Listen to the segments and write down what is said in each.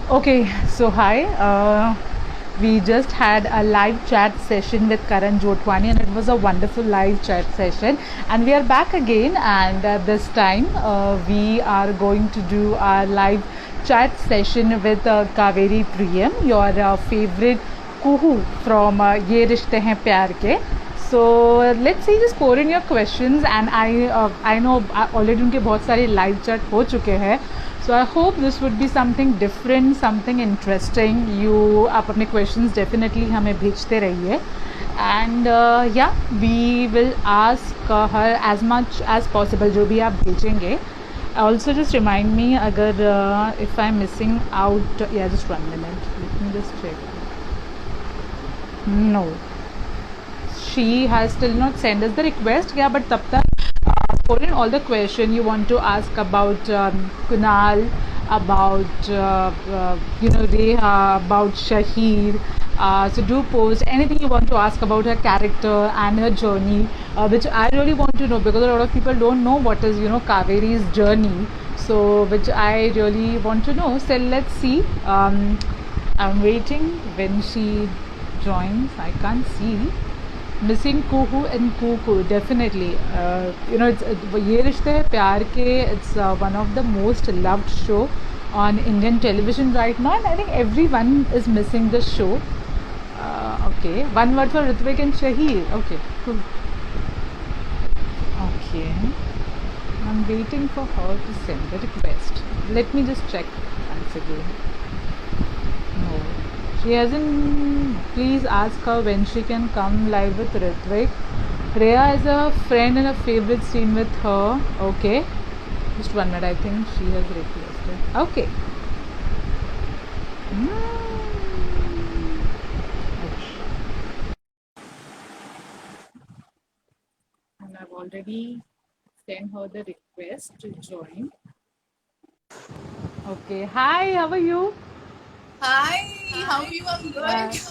Okay, so hi. We just had a live chat session with Karan Jotwani, and it was a wonderful live chat session. And we are back again, and this time we are going to do our live chat session with Kaveri Priyam, your favorite kuhu from Ye Rishte Hain Pyar Ke. So let's see, just pour in your questions, and I know already उनके बहुत सारे live chat हो चुके हैं. So I hope this would be something different, something interesting. You आप अपने questions definitely हमें भेजते रहिए. And yeah, we will ask her as much as possible जो भी आप भेजेंगे. Also just remind me अगर if I'm missing out, yeah, just 1 minute. Let me just check. No, she has still not sent us the request. Yeah, but tab tak for in all the question you want to ask about Kunal, about Reha, about Shahid. So do post anything you want to ask about her character and her journey, which I really want to know because a lot of people don't know what is Kaveri's journey. So which I really want to know. So let's see. I'm waiting when she joins. I can't see. Missing Kuhu and Kuku, definitely. It's Ye Rishte Hai Pyar Ke. It's one of the most loved show on Indian television right now, and I think everyone is missing the show. Okay, one word for Ritvik and Shahid. Okay, cool. Okay, I'm waiting for her to send the request. Let me just check once again. No, she hasn't. Please ask her when she can come live with Ritvik. Rhea is a friend and a favorite scene with her. Okay. Just 1 minute, I think she has requested. Okay. And I've already sent her the request to join. Okay. Hi, how are you? Hi, how are you? I'm Uh, good.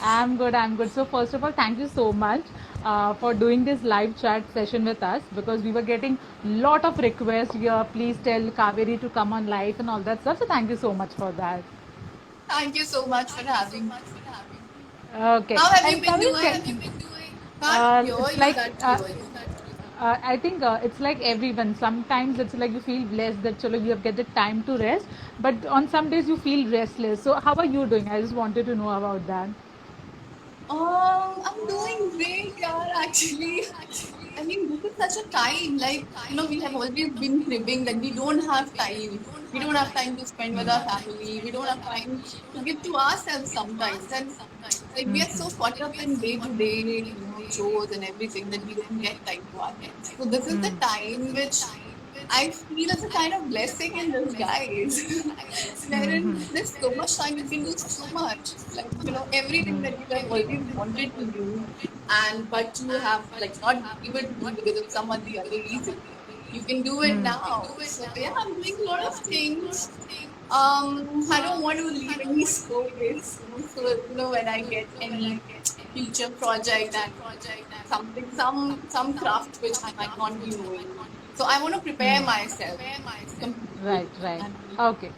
I'm good. I'm good. So first of all, thank you so much for doing this live chat session with us because we were getting lot of requests here. Please tell Kaveri to come on live and all that stuff. So thank you so much for that. Thank you so much for having me. Okay. How have you And been Kaveri, doing? Can't hear it's you like that clearly. I think it's like everyone. Sometimes it's like you feel blessed that chalo, you have get the time to rest, but on some days you feel restless. So how are you doing? I just wanted to know about that. I'm doing great, yeah, actually. I mean, this is such a time. We have always been cribbing that we don't have time. We don't have time to spend with our family. We don't have time to give to ourselves sometimes. And like we are so caught up in day to day, chores and everything that we don't get time to ourselves. So this is the time which I feel as a kind of blessing in disguise, wherein there's so much time you can do so much, everything that you have always wanted to do, and but you have like not able to do because of some or the other reason. You can do it now. So yeah, I'm doing a lot of things. I don't want to leave any space. So when I get any future project and something, some craft which I might not be knowing. So I want to prepare myself completely. Right, right. And Okay.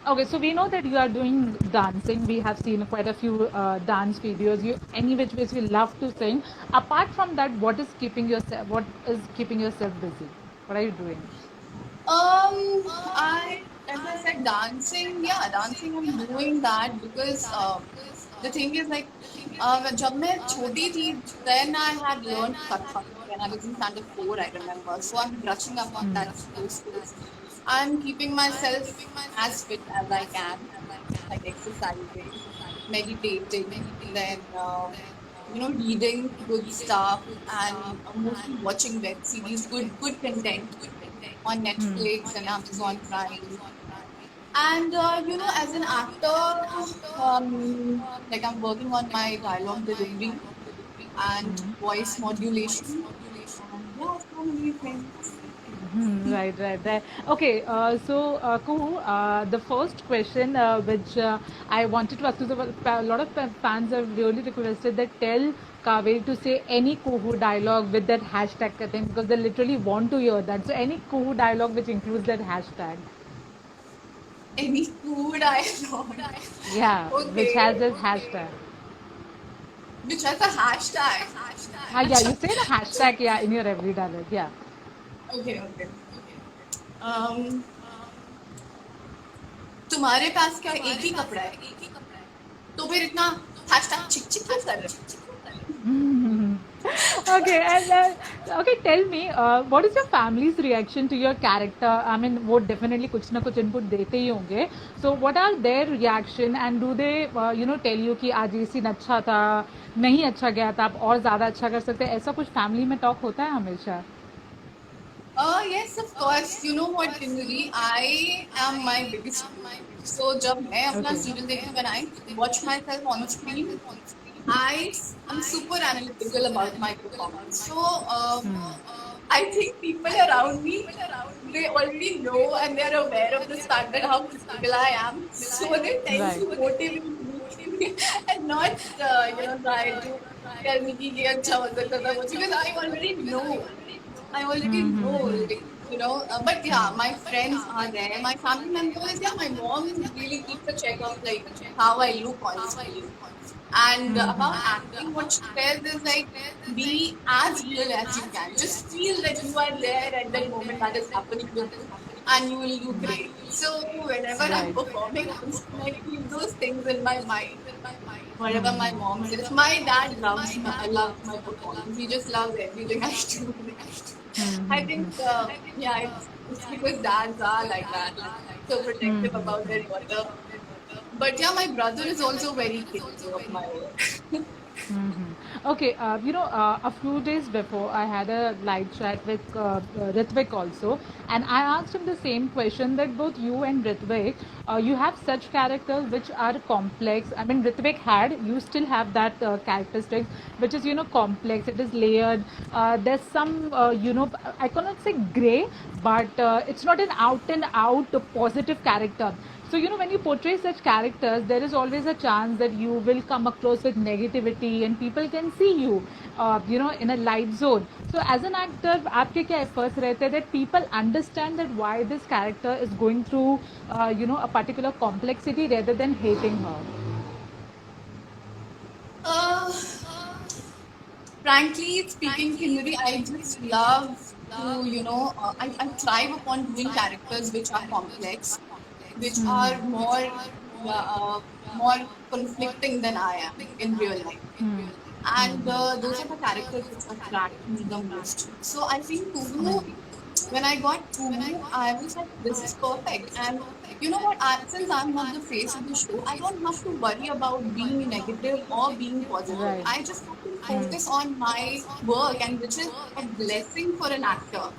Okay, so we know that you are doing dancing. We have seen quite a few dance videos. You, any which ways you love to sing. Apart from that, what is keeping yourself busy? What are you doing? I as I said, dancing. Yeah, dancing. I'm doing that because the thing is like, जब मैं छोटी थी, then I had learned Kathak when I was in standard 4. I remember. So I'm brushing up on that those skills. I'm keeping myself as fit as I can, like exercising, meditating, then reading good stuff, and mostly watching web series, good content on Netflix and Amazon Prime. And as an actor, like I'm working on my dialogue delivery and voice modulation, and yeah, so many things. Right, right, right. Okay, so Kuhu, the first question which I wanted to ask you, a lot of fans have really requested that tell Kaveri to say any Kuhu dialogue with that hashtag thing because they literally want to hear that. So any Kuhu dialogue which includes that hashtag. Any food I love. Yeah, which Okay. has this hashtag. Which has a hashtag. Yeah, you Acha. say the hashtag, yeah, in your everyday life. Yeah. Okay, okay. Um, तुम्हारे पास क्या एक ही कपड़ा है तो फिर इतना hashtag चिक चिक क्यों कर रहे Okay, and okay, tell me, what is your family's reaction to your character? I mean, वो definitely कुछ ना कुछ input देते ही होंगे. So, what are their reaction and do they, tell you कि आज ये scene अच्छा था, नहीं अच्छा गया था, आप और ज़्यादा अच्छा कर सकते हैं? ऐसा कुछ family में talk होता है हमेशा? yes, of course. You know what, Kinuri? I am my biggest critic. So जब मैं अपना Okay. serial देखती हूँ, when I watch myself on screen, I am super analytical about my performance. So I think people around me, they already know and they are aware of the standard how critical I am. So they tend Right. to motivate me and not try to tell me कि ये अच्छा हो सकता था वो because I already know. I already know, like, but yeah, my friends are there. My family members, yeah, my mom really keeps a check of like how I look on screen. And about acting, what she says is like, be as real as you can. Just feel that you are there at that moment that is happening with you, and you will do great. So whenever I'm Right. performing on screen, I keep those things in my mind. Whatever my mom says, my dad loves my performance. He just loves everything I do. I think, yeah, it's because dads are like that, like, so protective about their daughter. But yeah, my brother is also very critical of my work. Okay, a few days before I had a live chat with Ritvik also, and I asked him the same question that both you and Ritvik, you have such characters which are complex. I mean, Ritvik had, you still have that characteristics, which is, complex, it is layered. There's some, I cannot say gray, but it's not an out and out positive character. So, when you portray such characters, there is always a chance that you will come across with negativity and people can see you, in a light zone. So, as an actor, आपके क्या efforts रहते हैं that people understand that why this character is going through, a particular complexity rather than hating her? Uh, Frankly speaking, Kinnuri, I just love to, I thrive upon doing characters which are complex, which are more conflicting than I am in real life. And those are the characters which attract me the most. So I think Tubu, when I got Tubu, I was like, this is perfect. And you know what? Since I'm not the face of the show, I don't have to worry about being negative or being positive. Right. I just have to focus on my work, and which is a blessing for an actor.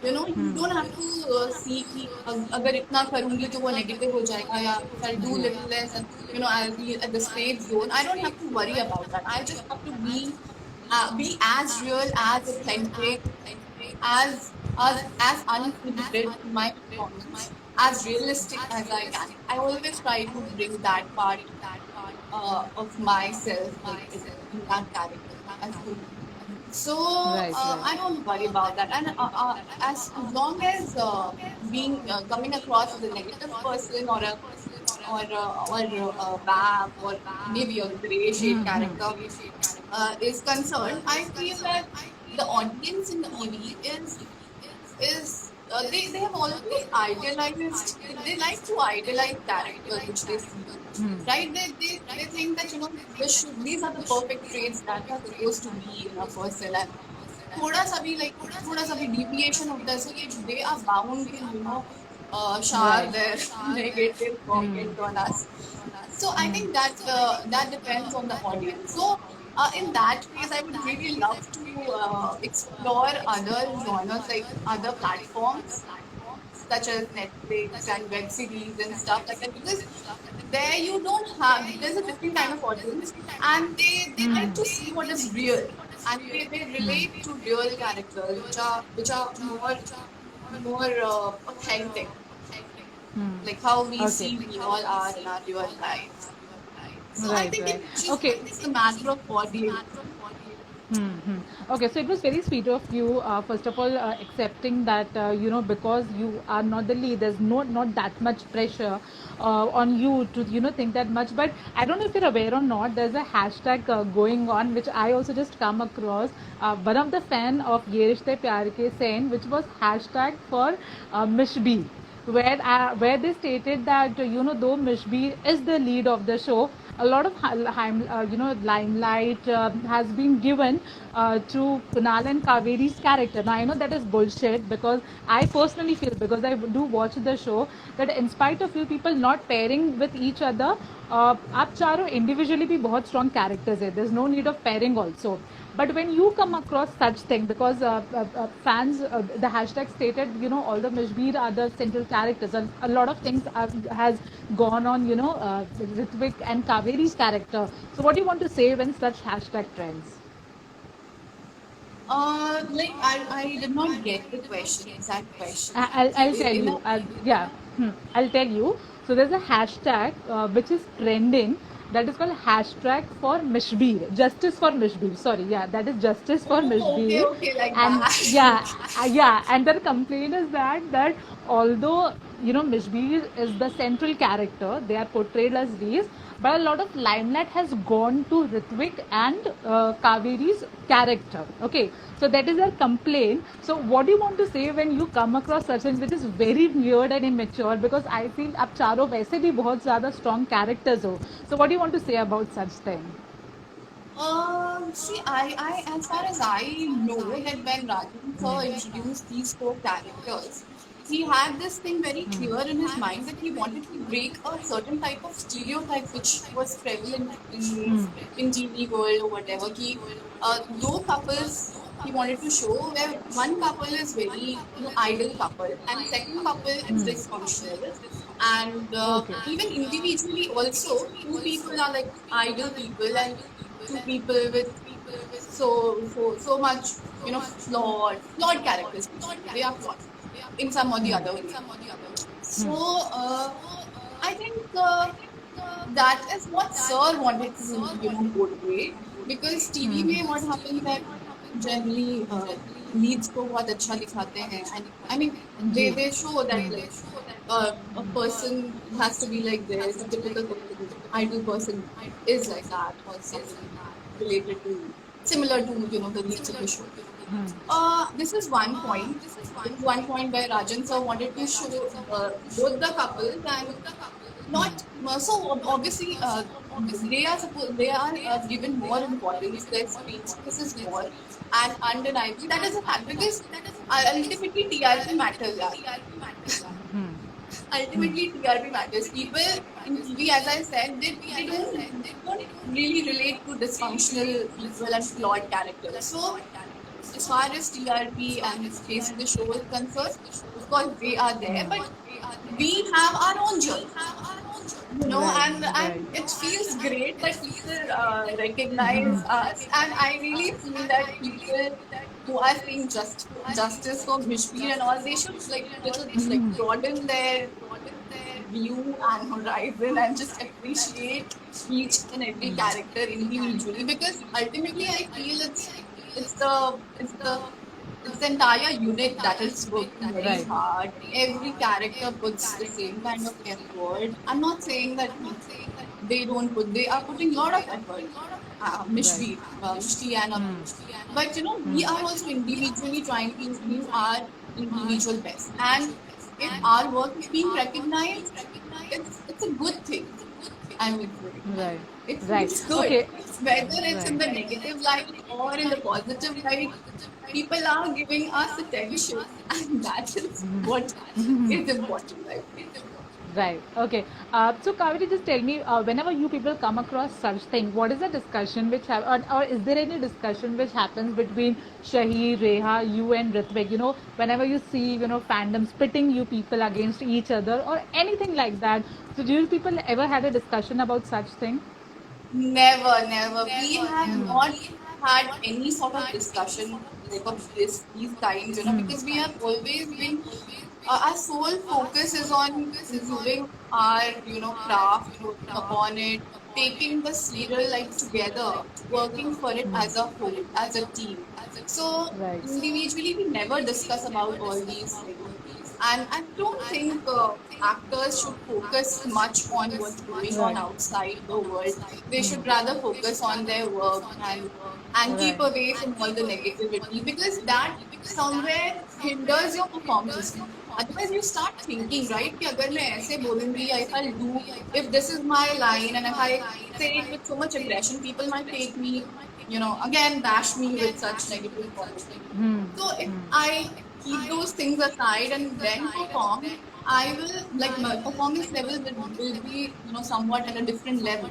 You don't have to see कि अगर इतना करूंगी तो वो negative हो जाएगा या if I do little less and I'll be at the safe zone. I don't have to worry about that. I just have to be as real, as authentic, as uninhibited in my performance, as realistic as I can. I always try to bring that part of myself like in that character as well. So Right, right. I don't worry about that, and as long as being coming across as a negative person or a bad or maybe a gray shade character is concerned, I feel that the audience in TV is they have always idealized, they like to idealize characters which they see, right? They think that these are the perfect traits that are supposed to be in a person, and थोड़ा सा भी deviation होता है so they are bound to shower Right. their negative comment on us. So I think that depends on the audience. So in that case, I would really love to explore other genres like other platforms such as Netflix and web series and stuff like that, because there you don't have, there's a different kind of audience, and they like to see what is real, and they relate to real characters which are more authentic, like how we Okay. see we all are in our real lives. So I Right, think right. it's just Okay. it's a matter of audience. Hmm. Okay, so it was very sweet of you. First of all, accepting that because you are not the lead, there's not that much pressure on you to think that much. But I don't know if you're aware or not. There's a hashtag going on which I also just come across. One of the fan of Ye Rishte Pyar Ke saying, which was hashtag for Mishbi, where they stated that though Mishbi is the lead of the show, a lot of limelight has been given to Kunal and Kaveri's character. Now I know that is bullshit, because I personally feel, because I do watch the show, that in spite of you people not pairing with each other, आप चारों individually भी बहुत strong characters है. There's no need of pairing also. But when you come across such thing, because fans, the hashtag stated, all the Mishbir are the central characters, and a lot of things has gone on, Ritvik and Kaveri's character. So what do you want to say when such hashtag trends? Like I did not get the question, exact question. I'll tell In a, you. Yeah, I'll tell you. So there's a hashtag which is trending, that is called hashtag for Mishbir. Justice for Mishbir. Sorry, yeah, that is justice for oh, okay, Mishbir. okay, like And that. yeah, and their complaint is that although Mishbir is the central character, they are portrayed as these, but a lot of limelight has gone to Ritvik and Kaveri's character. Okay, so that is their complaint. So what do you want to say when you come across such things, which is very weird and immature? Because I feel आप चारों वैसे भी बहुत ज़्यादा strong characters हो. So what do you want to say about such thing? See, as far as I know, that when Rajan sir introduced these four characters, he had this thing very clear in his mind that he wanted to break a certain type of stereotype which was prevalent in TV world or whatever. Though couples he wanted to show where one couple is very idle couple and second couple is dysfunctional, and Okay. even individually also two people are like idle people and two people with so much flawed characters. Basically. They are flawed in some or the other way. So I think that is what Sir wanted to portray, because TV में what happens that generally leads को बहुत अच्छा दिखाते हैं, and I mean ji. they show that like a person has to be like this, a typical ideal person is like that or something related to similar to the leads of the show. This is one point. This is one point where Rajan sir wanted to show both the couples, and not so obviously they are given more importance. Their speech is more, and undeniably that is a fact, because ultimately TRP matters. Yeah. Ultimately TRP matters. People in TV, as I said, they don't really relate to dysfunctional people and flawed characters. So as far as TRP and space in the show is concerned, of course they are there, but we have our own journey, Right, and right. it feels great that people recognize us, and I really feel that people who are saying justice for Mishpir and all, they should like little like broaden their view and horizon and just appreciate each and every character individually, because ultimately I feel it's the it's the it's the entire unit that is working very Right. hard. Every character puts the same kind of effort. I'm not saying that they don't put, they are putting a lot of effort. Right. Mishti and but we are also individually trying to do our individual best. And if our work is being recognized, it's a good thing. I would say. Right. It Right. feels good. Okay. Whether it's in Right. the negative light or in the positive light, people are giving us attention, and that is what is important, I think. Right. Okay. So Kaveri, just tell me, whenever you people come across such thing, what is the discussion which or is there any discussion which happens between Shahir, Reha, you and Ritvik? Whenever you see, fandoms pitting you people against each other or anything like that. So do you people ever had a discussion about such thing? Never, never. We have not had any sort of discussion like of these kinds, because we have always been our sole focus is on improving our craft, working upon it, taking the serial like together, working for it as a whole, as a team. So Right. individually, we never discuss about all these things. And I don't think actors should focus much on what's going on Right. outside the world. They should rather focus on their work and keep Right. away from all the negativity, because that somewhere hinders your performance. Otherwise, you start thinking, right? कि अगर मैं ऐसे बोलूंगी, या if I'll do, if this is my line, and if I say it with so much aggression, people might take me, again bash me with such negative comments. Hmm. So if I keep those things aside and then perform, I will, like, my performance level will be, somewhat at a different level,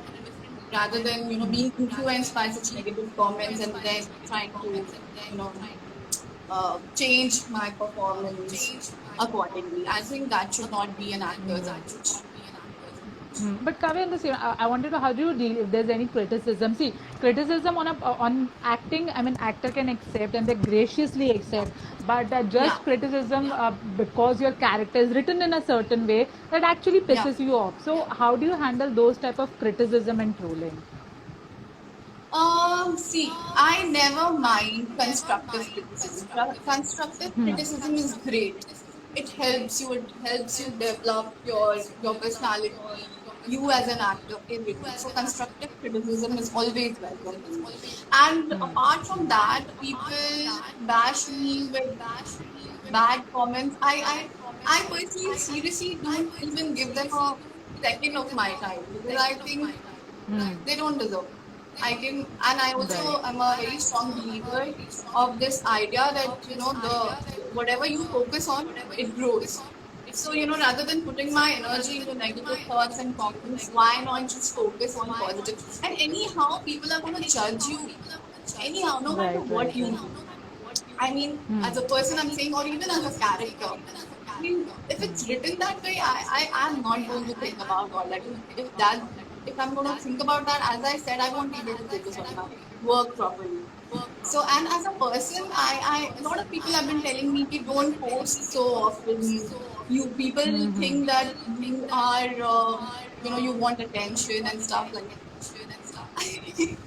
rather than, being influenced by such negative comments and then trying to, you know, change my performance accordingly. I think that should not be an actor's approach. But Kavya, in the same, I wanted to know how do you deal if there's any criticism? See, criticism on acting, I mean, actor can accept and they graciously accept, but Yeah, just criticism because your character is written in a certain way that actually yeah. pisses you off. So, how do you handle those type of criticism and trolling? See, I never mind constructive criticism. Constructive criticism is great. It helps you. It helps you develop your personality. You as an actor, everything. So constructive criticism is always welcome to me. And apart from that, people bash me with bad comments. I personally seriously don't even give them a second of my time, because I think Hmm. they don't deserve. I can, and I Right. also am a very strong believer of this idea that, the whatever you focus on, it grows. So, rather than putting my energy into negative thoughts and comments, why not just focus on positive? And anyhow, people are going to judge you. Anyhow, no matter Right. what Right. you Right. do. I mean, Hmm. as a person, I'm saying, or even as a character. I mean, if it's written that way, I am not going to think about all that. If I'm going to think about that, as I said, I won't be able to focus on my work properly. So, and as a person, a lot of people have been telling me ki don't post so often. You people think that you are, you want attention and stuff like that.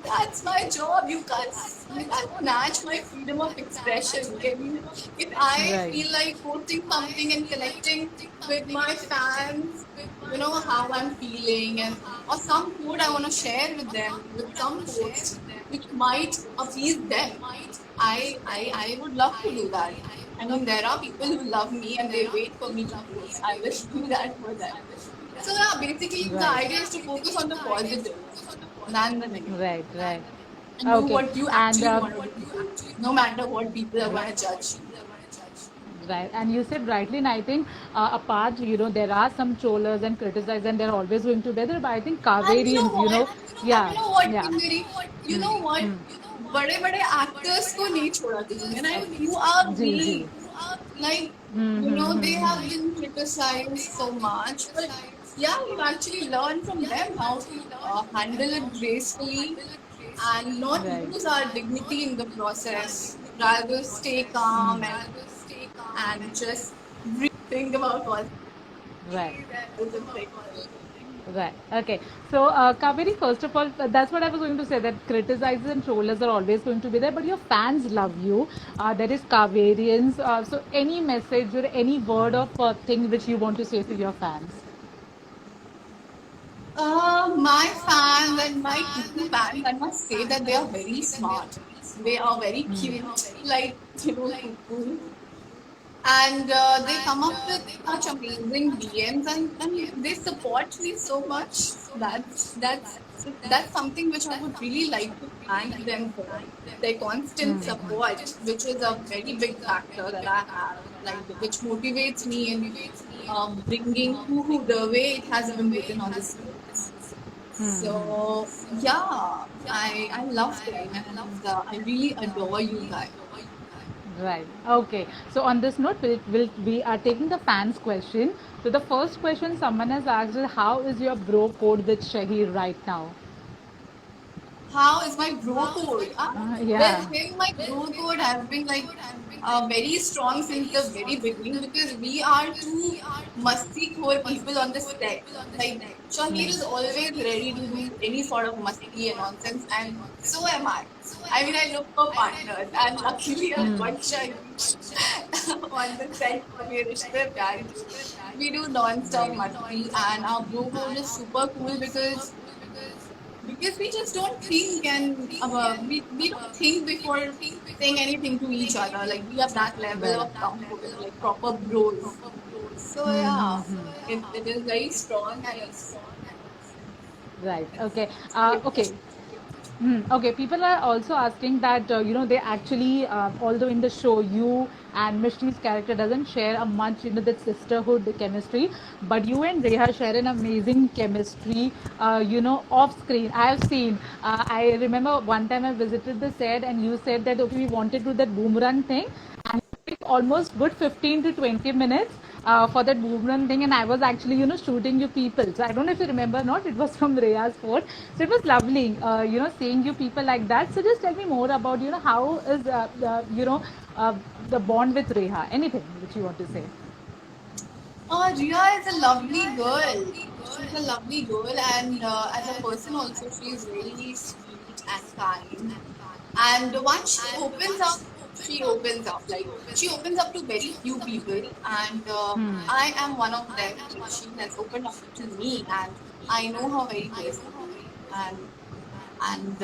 That's my job. You can't snatch my freedom of expression. Can you? If I Right. feel like posting something and connecting with my fans, how I'm feeling, and or some quote I want to share with them, with some post which might appease them. I would love to do that. I mean, there are people who love me and they wait for me to post. I will do that for them. So yeah, basically the Right. idea is to focus on the positive than the negative, Right. Right. and do Okay. what you And actually want to do, no matter what people are going to judge you. right, and you said rightly, and I think apart, there are some trollers and criticizers, and they're always going together. But I think And you know Kaverians, what? And yeah, you know what, yeah, Kingari? You know what? बड़े बड़े actors को नहीं छोड़ा किसी ने, right? Who are ji we? Ji, Like, they have been criticized so much, but yeah, you actually learn from them how to handle it gracefully and not right, lose our dignity in the process. Rather stay calm and just think about all right. those things. Right. Okay. So, Kaveri, first of all, that's what I was going to say that criticizers and trollers are always going to be there, but your fans love you. That is Kaverians. So, any message or any word of thing which you want to say to your fans? My fans and my Kiki fans, I must say that they are very smart. They are very cute, like, Cuckoo. And they come up with such amazing DMs, and they support me so much. That's something which I would really like to thank them for. Their constant support, which is a very big factor that I have, like, which motivates me in bringing who the way it has been written on the script. So yeah, I love them, and I really adore you guys. Right. Okay. So on this note, we are taking the fans' question. So the first question someone has asked is, how is your bro code with Shahir right now? how is my bro code? Huh? With Yeah. him, my bro code has been like very strong since the very beginning because we are two musty core people on the set. Like Shahir is always ready to do any sort of musty and nonsense, and so am I. I mean, I look for partners, and luckily I got Shahir on the set for Ye Rishte Pyar Ki. We do non-stop musty, and our bro code is super cool because we just don't think and we don't think before saying anything to each other. Like we have that level of comfort, like proper bros. So yeah, it is very strong and it's Right. Okay. yeah. Okay. Okay, people are also asking that they actually, although in the show you and Mishni's character doesn't share a much that sisterhood chemistry, but you and Reha share an amazing chemistry. Off screen. I have seen. I remember one time I visited the set and you said that okay, we wanted to do that boomerang thing, and it took almost good 15 to 20 minutes for that movement thing, and I was actually shooting you people. So I don't know if you remember or not. It was from Reya's fort, so it was lovely seeing you people like that. So just tell me more about how is the bond with Reha. Anything which you want to say. Ria is a lovely girl. She's a lovely girl, and as a person also, she's very sweet and kind. And once she opens up. Like she opens up to very few people, and I am one of them. She has opened up to me, and I know her very personally. And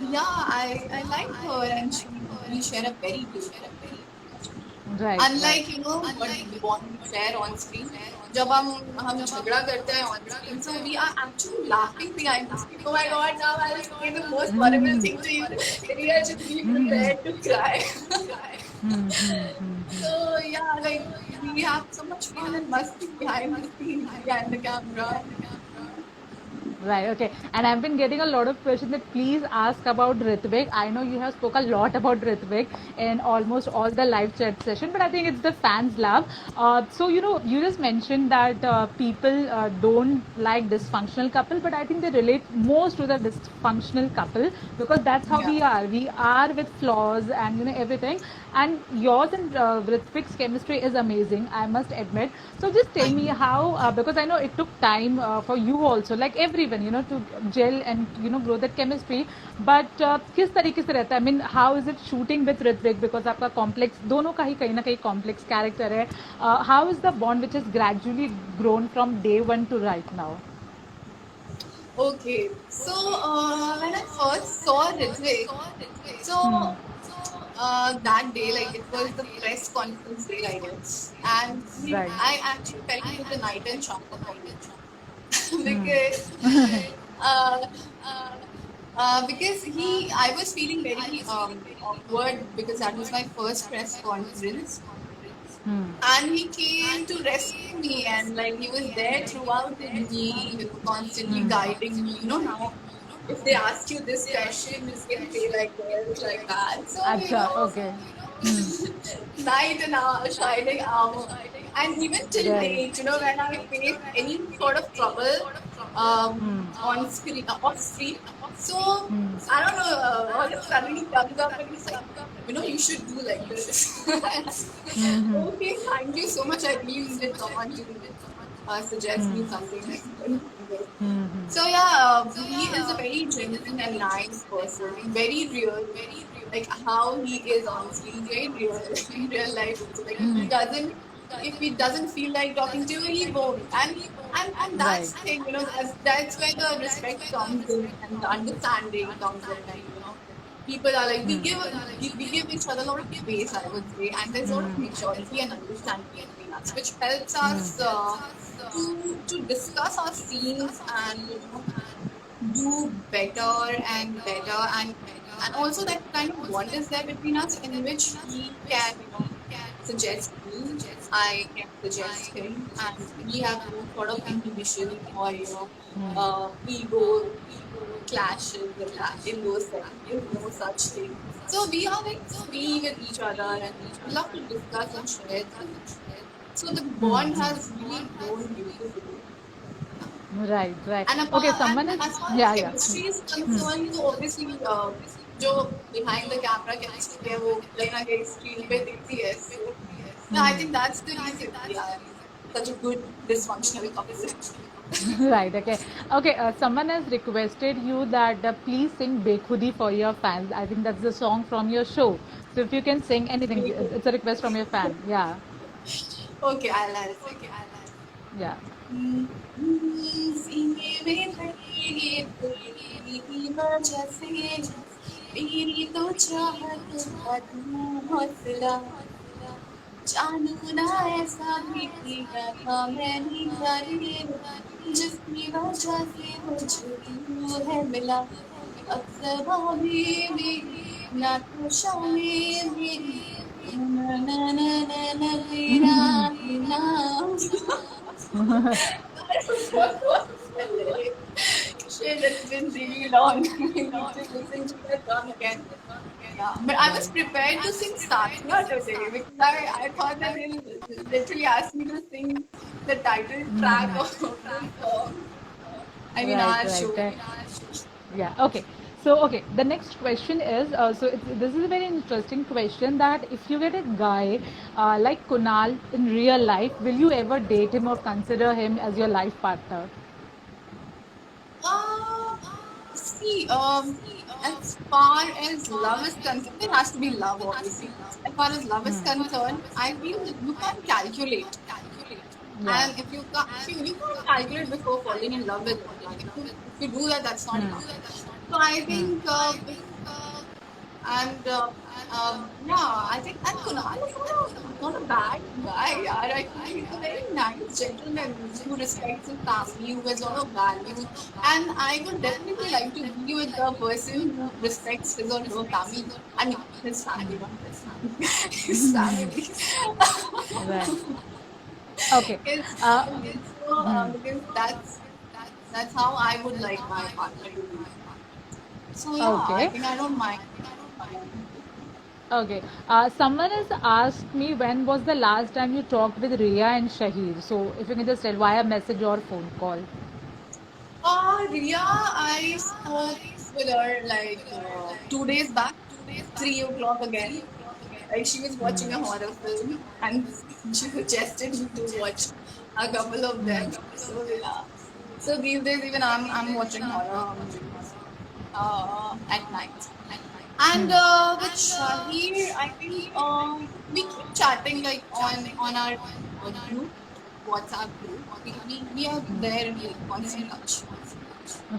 yeah, I like her, and we share a very deep bond. Right, right. Unlike what bond we share on screen, जब हम झगड़ा करते हैं on screen, so we are actually laughing behind the screen. Oh my God! Now I'll say the most horrible thing to you. Ria should be prepared to cry. So yeah, like we have so much fun and musty behind the scenes, behind the camera. Right, okay. And I've been getting a lot of questions that please ask about Ritvik. I know you have spoke a lot about Ritvik in almost all the live chat session, but I think it's the fans' love. So, you just mentioned that people don't like dysfunctional couple, but I think they relate most to the dysfunctional couple because that's how Yeah. we are. We are with flaws and, everything. And yours and Ritvik's chemistry is amazing, I must admit. So just tell me Thank you. how, because I know it took time for you also, like everyone, to gel and grow that chemistry. But किस तरीके से रहता है? I mean, how is it shooting with Ritvik? Because आपका complex दोनों का ही कहीं ना कहीं complex character है. How is the bond which has gradually grown from day one to right now? Okay, so when I first saw Ritvik, so that day, like it was the press conference day, I guess, and Right. I actually felt it was a night and shower for me because uh, I was feeling very awkward because that was my first press conference, and he came to rescue me, and like he was there throughout with me, constantly guiding me. Now if they ask you this question, you can say like this, like that. So अच्छा, okay. night and hour, shining hour. And even till Right. date, when I face any sort of trouble on screen, off screen, so I don't know, all of a sudden he comes up and he's like, you should do like this. Okay, thank you so much. I really needed someone to suggest me something like this. So yeah, he is a very genuine and nice person, very real, like how he is on screen, very real in real life also. Like if he doesn't feel like talking to you, he won't. And Right. that's the thing, that's where the respect comes in and the understanding comes in, and people are like we give each other a lot of space, I would say, and there's a lot of maturity and understanding between us, which helps us to discuss our scenes and do better and better, and also that kind of bond is there between us in which he can suggest me, I can suggest him, and we have no sort of inhibition or ego clashes in that, in those settings. There's no such thing. So we are very free with each other, and we love to discuss and share things. So the bond has really grown beautifully. Right, right. And Okay, apart, someone and is, as far as yeah, yeah. chemistry is concerned, so obviously, जो behind the camera chemistry है वो कहीं ना कहीं screen पे दिखती है. So yeah, I think that's the reason we are such a good dysfunctional couple. Right, okay. Okay, someone has requested you that please sing Bekhudi for your fans. I think that's the song from your show. So if you can sing anything, it's a request from your fan. Yeah, Okay, I'll sing. yeah. सीने में धड़के तेरी वजह से मेरी तो चाहत का तू हौसला जानू ना ऐसा भी किया था मैंने जाने जिसकी वजह से मुझे तू है मिला अब सबा में मेरी ना तो शामें मेरी ना ना ना ना ना तेरा ही नाम Shit, it's been really long. I need to listen to that song again. Yeah, but I was Right. prepared to sing Satya today because I thought that they'll literally ask me to sing the title track of the song. I mean, Right, our right. show. Yeah, okay. So, okay, the next question is this is a very interesting question that if you get a guy like Kunal in real life, will you ever date him or consider him as your life partner? Uh, See, as far as love is concerned, there has to be love, obviously. As far as love is concerned, I feel that you can't calculate. Yeah. And if you can't calculate before falling in love with someone. If you do that, that's not enough. So I think and yeah, I think and Kunal is not a bad guy. Yeah, I think he's a very nice gentleman who respects his family, who has a lot of values. And I would definitely like to be with a person who respects his or her family. I mean, his family, not his family. His family. Right. Okay. His Uh, family. So because that's how I would like my partner to be. So yeah, I okay. think I don't mind. Okay. Someone has asked me when was the last time you talked with Ria and Shahir. So if you can just tell via message or phone call. Ria, I spoke with her like 2 days back, 3 o'clock again. Like she was watching a horror film and she suggested me to watch a couple of them. So yeah. So these days even I'm watching horror movies at night. And with Shahir, I think we keep chatting like on our group, WhatsApp group. We are there in like constant touch.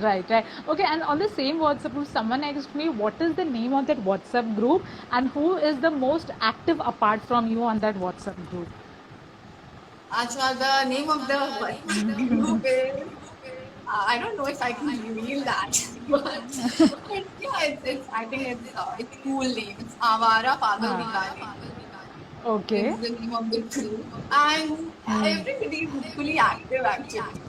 Right, right. Okay, and on the same WhatsApp group, someone asked me what is the name of that WhatsApp group and who is the most active apart from you on that WhatsApp group. Acha, the name of the group is I don't know if I can reveal that, but yeah, it's I think it's cool name. It's Avara Pagal Dikane Okay. is the name of the group, and everybody is equally active actually.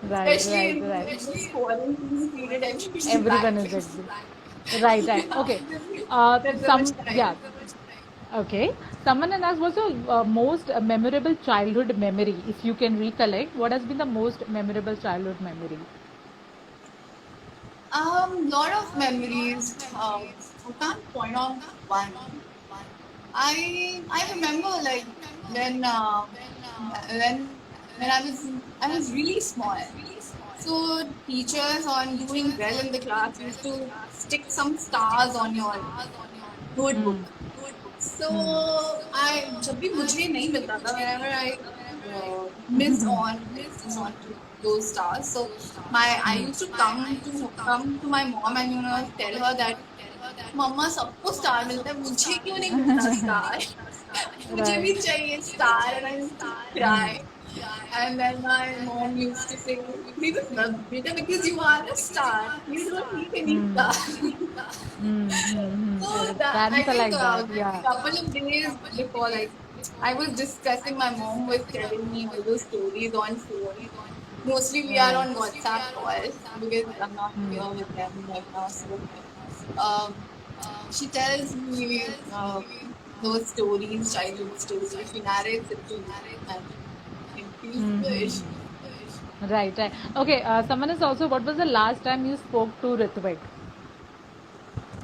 Right, Especially right, in right. this quarantine period, everybody is Everyone is active. active. Right, right. Yeah, Okay. there's so much Some, time. yeah. Okay. Someone had asked, what's your most memorable childhood memory? If you can recollect, what has been the most memorable childhood memory? Lot of memories. I can't point out one. I remember like when uh, when when I was really small. So teachers on doing well in the class used to stick some stars on your notebook. So I जब भी मुझे नहीं मिलता था whenever I missed on to those stars. So I used to come to my mom and tell her that मम्मा सबको star मिलता है मुझे क्यों नहीं मिलता स्टार मुझे Right. भी चाहिए star and I used to cry and then my mom used to say beta because you are a star you don't need any star so that I Parents are think like that. a Yeah. couple of days before like I was discussing my mom was telling me all those stories on phone mostly we are Right. on WhatsApp calls because I'm not here with them right now so um, she tells me those stories, childhood stories. She narrates it to me, and it feels good. Right, right. Okay, someone is also, what was the last time you spoke to Ritvik?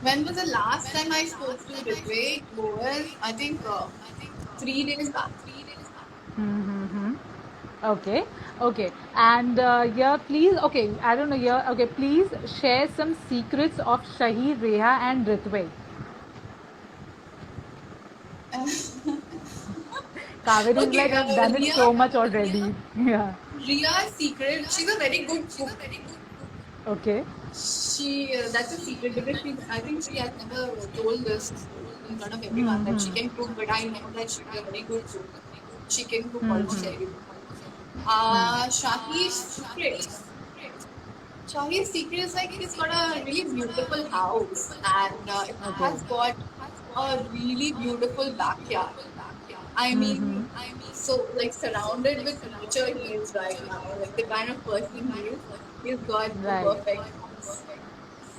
When was the last time I spoke to Ritvik? Was I think 3 days back. Mm-hmm. Okay, okay. And yeah, please, okay, I don't know, yeah, okay, please share some secrets of Shahir, Reha, and Ritvik. Kaveri is Okay, like, I've done it Ria. so much already. Yeah. Ria's secret. She's a very good cook. Okay. That's a secret because I think she has never told this in front of everyone that she Mm-hmm. can cook, but I know that she's a very good cook. She can cook almost Mm-hmm. everything. Hmm. Shahi's secret. Shahi's secret is like he's got a really beautiful house and it Okay. has got a really beautiful backyard. I Mm-hmm. mean, so like surrounded with nature he is right now. Like the kind of person he is, he's got the Right. perfect house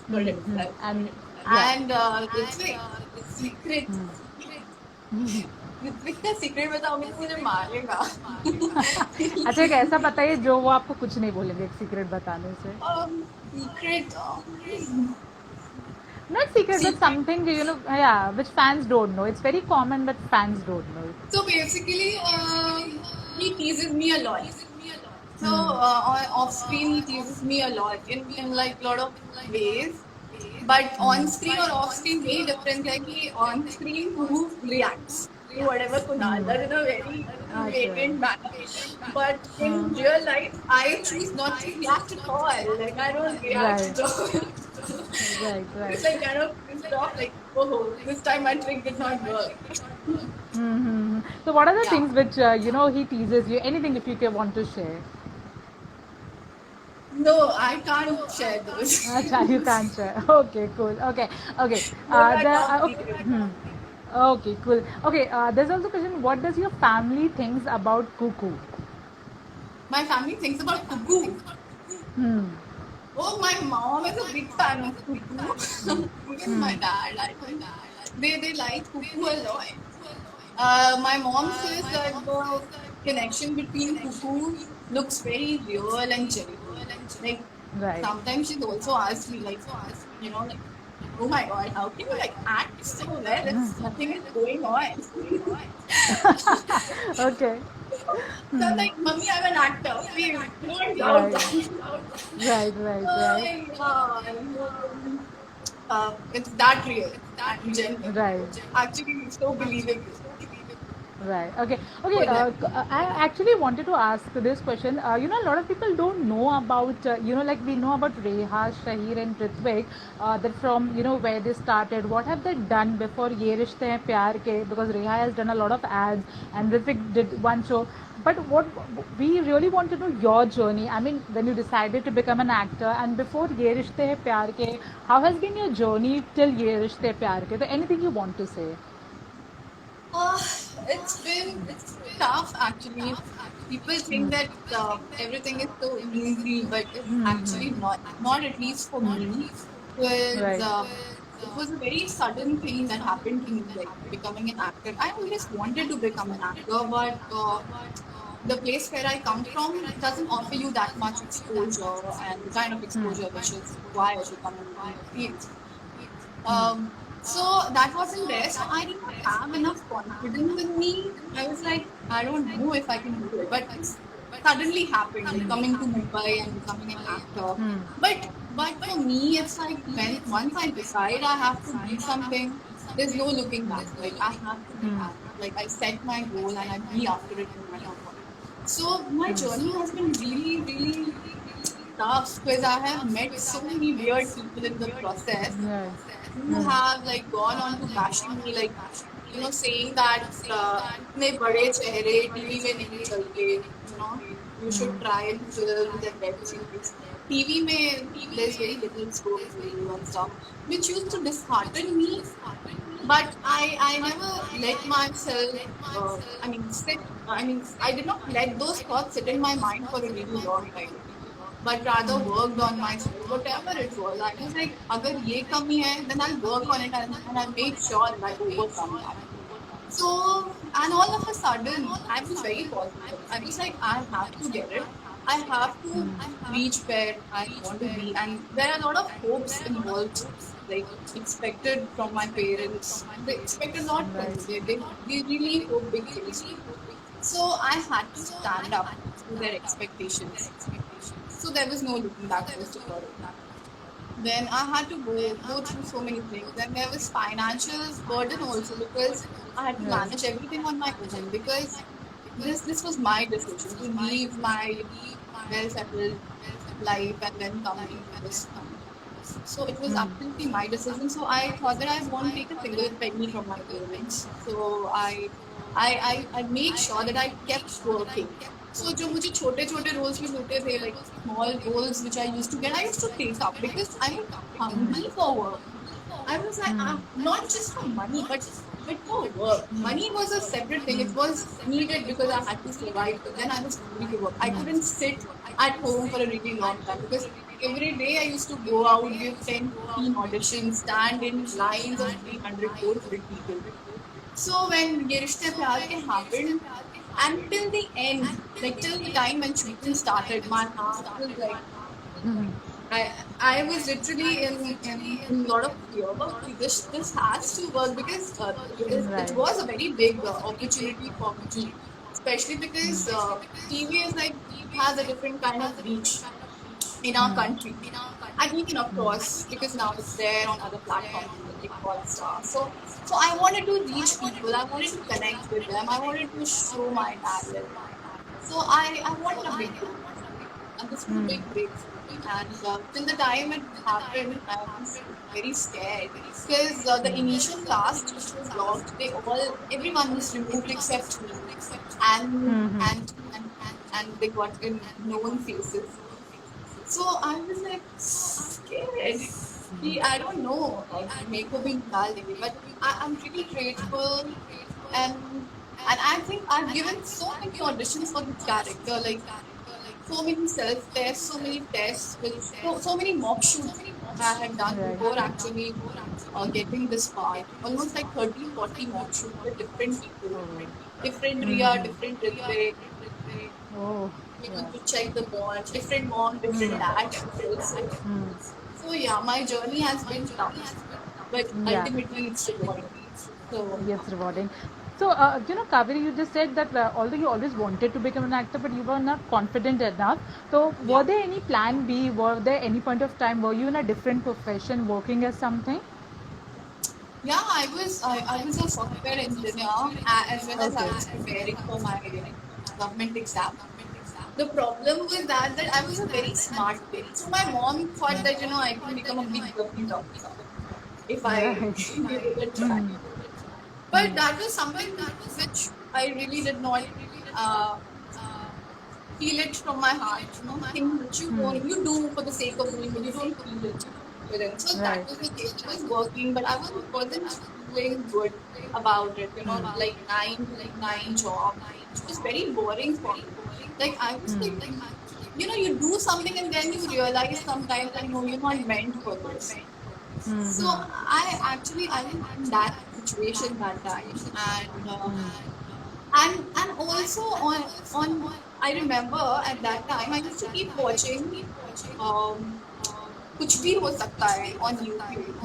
for Mm-hmm. himself. And yeah. And Ritvik, secret. Ritvik का secret बताओगे तो मुझे मारेगा अच्छा एक ऐसा बताइए जो वो आपको कुछ नहीं बोलेंगे एक सीक्रेट बताने से. Secret Not secret, but secret something yeah, which fans don't know. It's very common, but fans don't know. so basically he teases me a lot. So Hmm. off screen he teases me a lot in like lot of ways. But Hmm. on screen or off screen, very different. Like he on screen who reacts to whatever Kunal Hmm. does in a very अच्छा. blatant manner. But in हाँ. real life, I choose not to react at all. Like I don't react Right. at all. Right. Right. It's like kind of pissed off. Like oh, this time my trick did not work. Mm-hmm. So, what are the Yeah. things which he teases you? Anything if you want to share? No, I can't share those. Acha, you can't share. Okay, cool. Okay, okay. Those are The top okay. secrets. Okay, cool. Okay, there's also a question. What does your family thinks about cuckoo? My family thinks about cuckoo. Hmm. Oh, my mom is a big fan of cuckoo. Even Hmm. my dad, I think they like cuckoo a lot. My mom says that the connection between cuckoo looks very real and genuine. Like Right. sometimes she's also asked me, like, like, oh my god, how can you like act so well if nothing is going on? Okay. So I'm Hmm. like, Mummy, I'm an actor. Please don't doubt Right. that. Right. Right. Right. It's that real and genuine. Right. Actually, it's so believable Right. Okay. Okay. for them. I actually wanted to ask this question. A lot of people don't know about, like we know about Reha, Shahir, and Ritvik, that from, where they started. What have they done before Ye Rishte Hain Pyar Ke? Because Reha has done a lot of ads and Ritvik did one show. But what we really want to know your journey. I mean, when you decided to become an actor and before Ye Rishte Hain Pyar Ke, how has been your journey till Ye Rishte Hain Pyar Ke? So anything you want to say? Uh, it's been tough actually. People think that everything is so easy, but it's actually not. Not at least for me. Because Right. it was a very sudden thing that happened to me, like becoming an actor. I always wanted to become an actor, but the place where I come from doesn't offer you that much exposure and the kind of exposure which is required to come in the field. So that wasn't there. So I did not have enough confidence in me. I was like, I don't know if I can do it. But it's suddenly happened, like coming to Mumbai and becoming an actor. But for me, it's like when once I decide I have to do something, there's no looking back. Like I have to be at it. Like I set my goal and I be after it no matter what. So my journey has been really, really tough because I have met so many weird people in the process Right. who have like gone on to bashing me, like saying that इतने बड़े चेहरे TV में नहीं चलते, you should try in films and web series. TV में there's very little scope for you and stuff, which used to dishearten me. But I never let myself. Sit. I did not let those thoughts sit in my mind for a really long time. But rather worked on myself, whatever it was. I was like, अगर ये कमी है, then I'll work on it and I'll make sure that I overcome that. So, and all of a sudden, I was very positive. I was like, I have to get it. I have to reach where I want to be, and there are a lot of hopes involved, like expected from my parents. They expect a lot from me. Right. They really hope big things from me. So I had to stand up to their expectations. So there was no looking back, first of all. Then I had to go through so many things. Then there was financial burden also, because I had to Right. manage everything on my own, because this was my decision to leave my well settled life and then come into this. So it was absolutely my decision. So I thought that I won't take a single penny from my parents. So I made sure that I kept working. So जो मुझे छोटे छोटे roles भी मिलते थे, like small roles which I used to get, I used to take up because I was hungry for work. I was like, not just for money, but for work. Money was a separate thing. It was needed because I had to survive. But then I was hungry to work. I couldn't sit at home for a really long time, because every day I used to go out, give 10, 15 auditions, stand in lines of 300, 400 people. So when Ye Rishte Pyar Ke happened, until the end, like till the time when shooting started, my heart was like, I I was literally in a lot of fear. Okay, this has to work, because it Right. was a very big opportunity for me, especially because TV is like has a different kind of reach in our country. And even of course, because now it's there on other platforms like TikTok Star. So I wanted to reach people. I wanted to connect with them. I wanted to show my talent. So I wanted a big break, and this was a big break for me. And till the time it happened, I was very scared, because the initial cast which was blocked, everyone was removed except me, and and and and they got in known faces. So I was like scared. I don't know about Meko being Dali, but I'm really grateful, and I think I've given so many auditions for this character, like so many self tests, so many tests, with so many mock shoots I had done Right. before actually getting this part. Almost like 30, 40 mock shoots with different people, different Riya, different Ritwik, Oh. Yeah. to check the bond, different mom, different dad also. So yeah, my journey has been tough, but Yeah. ultimately it's rewarding. So Yes, rewarding. So, Kaveri, you just said that although you always wanted to become an actor, but you were not confident enough. So, yeah. were there any plan B? Were there any point of time were you in a different profession, working as something? Yeah, I was a software engineer, as well as I Okay. was preparing for my government exam. The problem was that I was a very smart kid. So my mom thought that I can become a big government officer if I Right. give it a try. But that was something which I really did not uh, feel it from my heart. Things which you do for the sake of doing, but you don't feel it within. So that Right. was the case. I was working, but I wasn't feeling good about it. Like 9 to 9 job. It was very boring for me. Like I was like, you do something and then you realize sometimes that no, you're not meant for this. So I was in that situation that time, and also on I remember at that time I used to keep watching um कुछ भी हो सकता है on YouTube.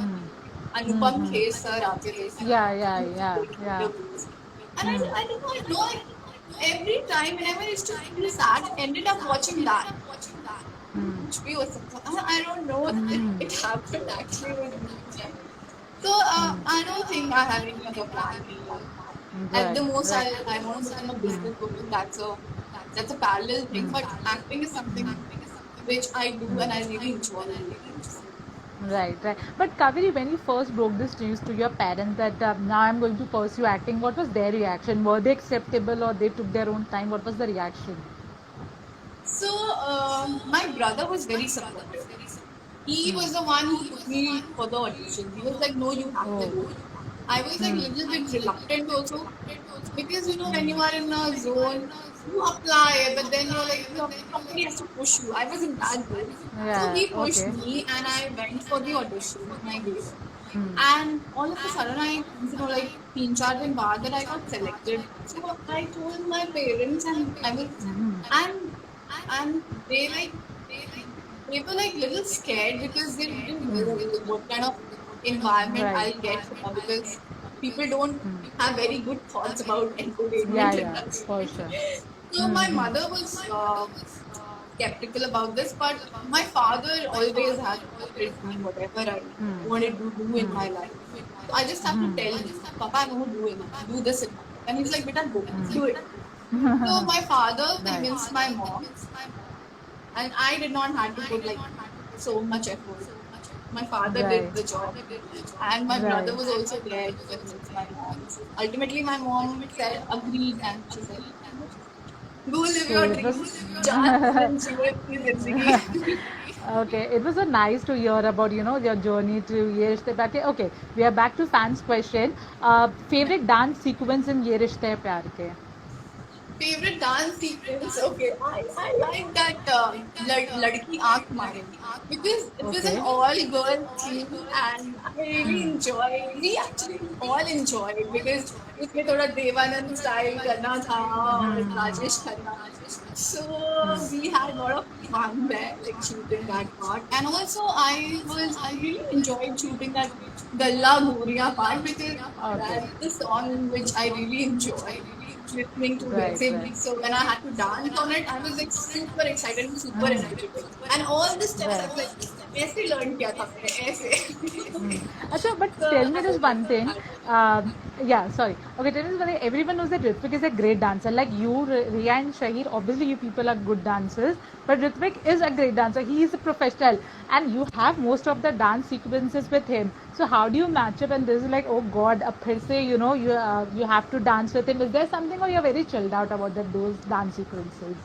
Anupam Kher sir आते थे Yeah, yeah, yeah, yeah. interviews, and I did not know it. Every time whenever I used to feel sad, I ended up watching that. कुछ भी हो सकता है. I don't know. It happened actually with me. So I don't think I have any other plan B. At Right, the most, right. I want to become a businesswoman. That's a parallel thing. But acting is something which I do and I really enjoy doing. Right, right. But Kaveri, when you first broke this news to your parents that now I'm going to pursue acting, what was their reaction? Were they acceptable or they took their own time? What was the reaction? So my brother was very supportive. He was the one who put me for the audition. He was like, "No, you have to Oh. do it." I was like little bit reluctant also, because when you are in a zone, you apply, but then you're like somebody has to push you. I was in that zone, so Yeah, he pushed okay. me, and I went for the audition and I gave it. And all of a sudden, like 3 4 दिन that I got selected. So I told my parents, and I was, and and they were like little scared because they didn't know what kind of environment Right. I'll get because people don't have very good thoughts about Yeah, entertainment yeah, industry. for sure. So my mother was skeptical about this, but my father always has supported me whatever I wanted to do in my life. So I just have to tell him, Papa, I want to do this in my life. And he's like, Beta, go, do it. So my father Right. convinced my mom, and I did not have to put like so much effort. My father did Right. the job, and my brother Right. was also there to convince my mom. So ultimately, my mom said agreed, and she said, "Go live So your it was. dreams, जान film जियो अपनी जिंदगी." Okay, it was so nice to hear about your journey to Ye Rishte Pyar Ke. Okay, we are back to fans question. Favorite dance sequence in Ye Rishte Hai Pyar Ke? Favorite dance sequence? Okay, I like that Ladki Aankh Mare because it was an Okay. all girl team and I really enjoyed. We actually all enjoyed because उसमें थोड़ा Devanand style करना था और Rajesh Khanna. So we had a lot of fun there, like shooting that part. And also I really enjoyed shooting that Galla Guriya part because Okay. that's the song which I really enjoy listening to Right, वैसे right. भी. So when I had to dance on it, I was like super excited and super energetic. And all the steps I was Right. like ऐसे learn किया था मैंने ऐसे. Acha, but So tell me I this one remember thing. that. Yeah, sorry. Okay, tell me this one thing. Everyone knows that Ritvik is a great dancer. Like you, Riya and Shahir, obviously you people are good dancers. But Ritvik is a great dancer. He is a professional. And you have most of the dance sequences with him. So how do you match up? And this is like, oh God, अब फिर से, you have to dance with him. Is there something or you're very chilled out about those dance sequences?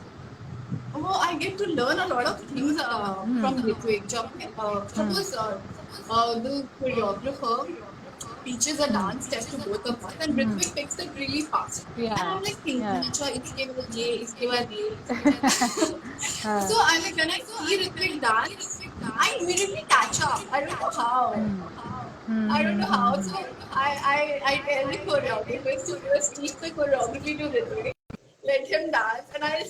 Oh, I get to learn a lot of things from Ritwik. Suppose the choreographer teaches a dance step to both of us, and Ritwik picks it really fast. And Yeah, I'm like thinking, yeah. अच्छा इसके बाद ये, इसके बाद ये, इसके बाद. So I'm like when I see Ritwik dance, I immediately catch up. I don't know how. I don't know how. So I tell the choreographers to just teach the choreography to Ritwik, let him dance, and I'll.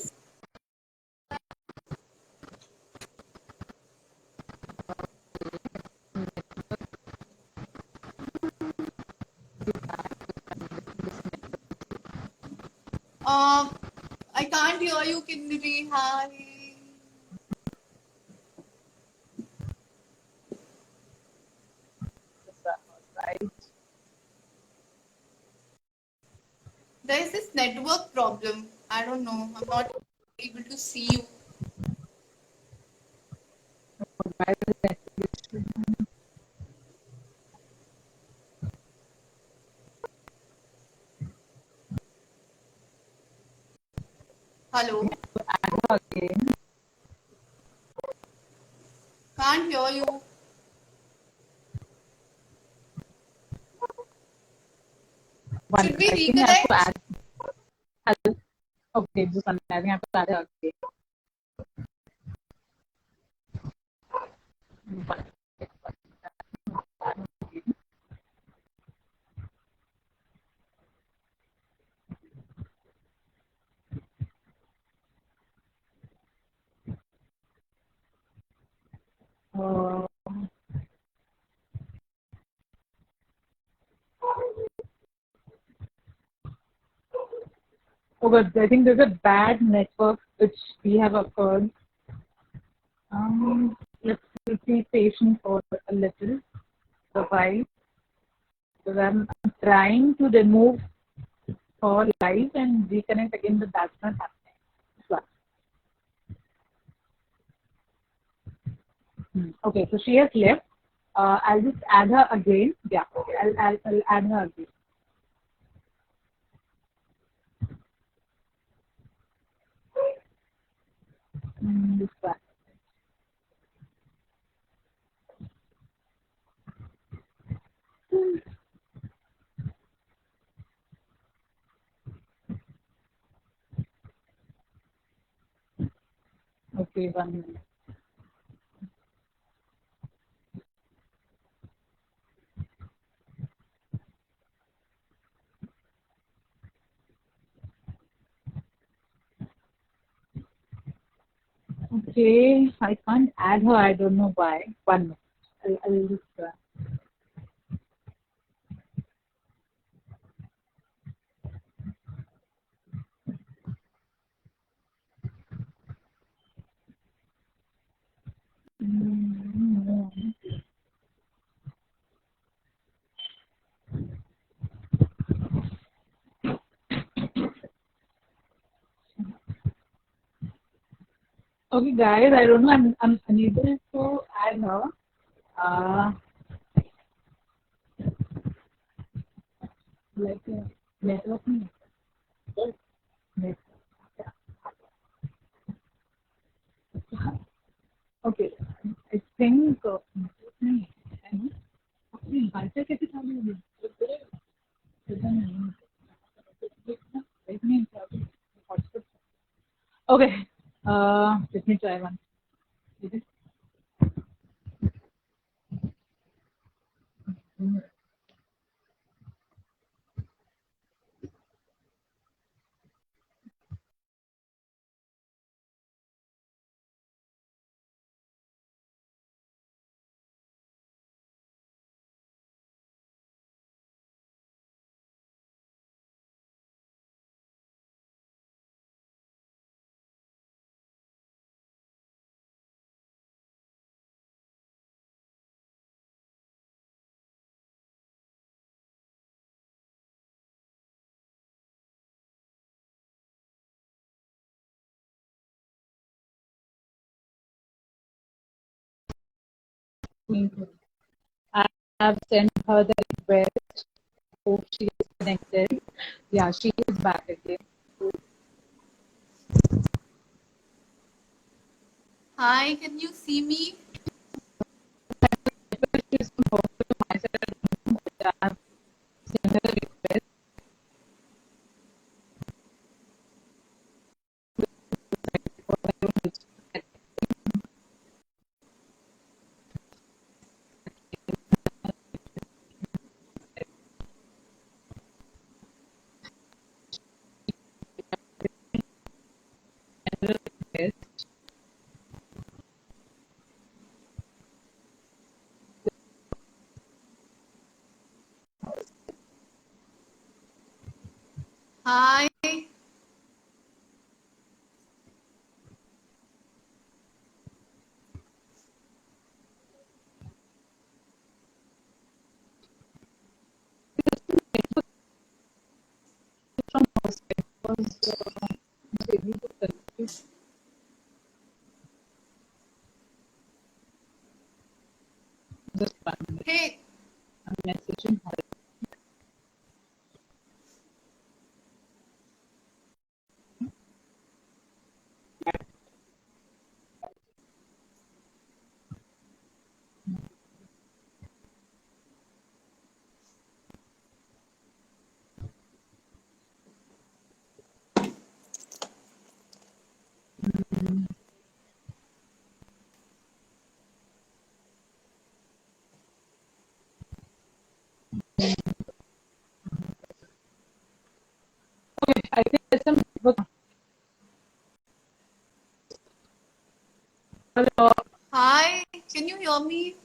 I can't hear you, Kindri. Hi. There is this network problem. I don't know. I'm not able to see you. Hello. Can't hear you. One Should minute. we I think I have to reconnect? add. Hello. Okay, just one minute. I think I have to add it. Okay. Uh, oh, but I think there's a bad network which we have occurred. Let's be patient for a little while because I'm trying to remove her live and reconnect again, but that's not happening. So, okay, so she has left. I'll just add her again. Yeah, okay, I'll add her again. This one. Okay, 1 minute. Okay, I can't add her. I don't know why. One minute. I'll just. Mm. Okay, guys, I don't know. I'm unable to add her. Uh, like networking. Net- Okay, I think. अपनी भाषा कैसे चालू होगी पता नहीं एक minute okay let me try one. I have sent her the request. Hope she is connected. Yeah, she is back again. Hi, can you see me? She's from hospital. Myself, I have sent her the request. Hi. From hospital. Was not able to connect. Just 1 minute. Hey, I'm messaging her. Okay, I think there's some network. Hello. hi. Can you hear me?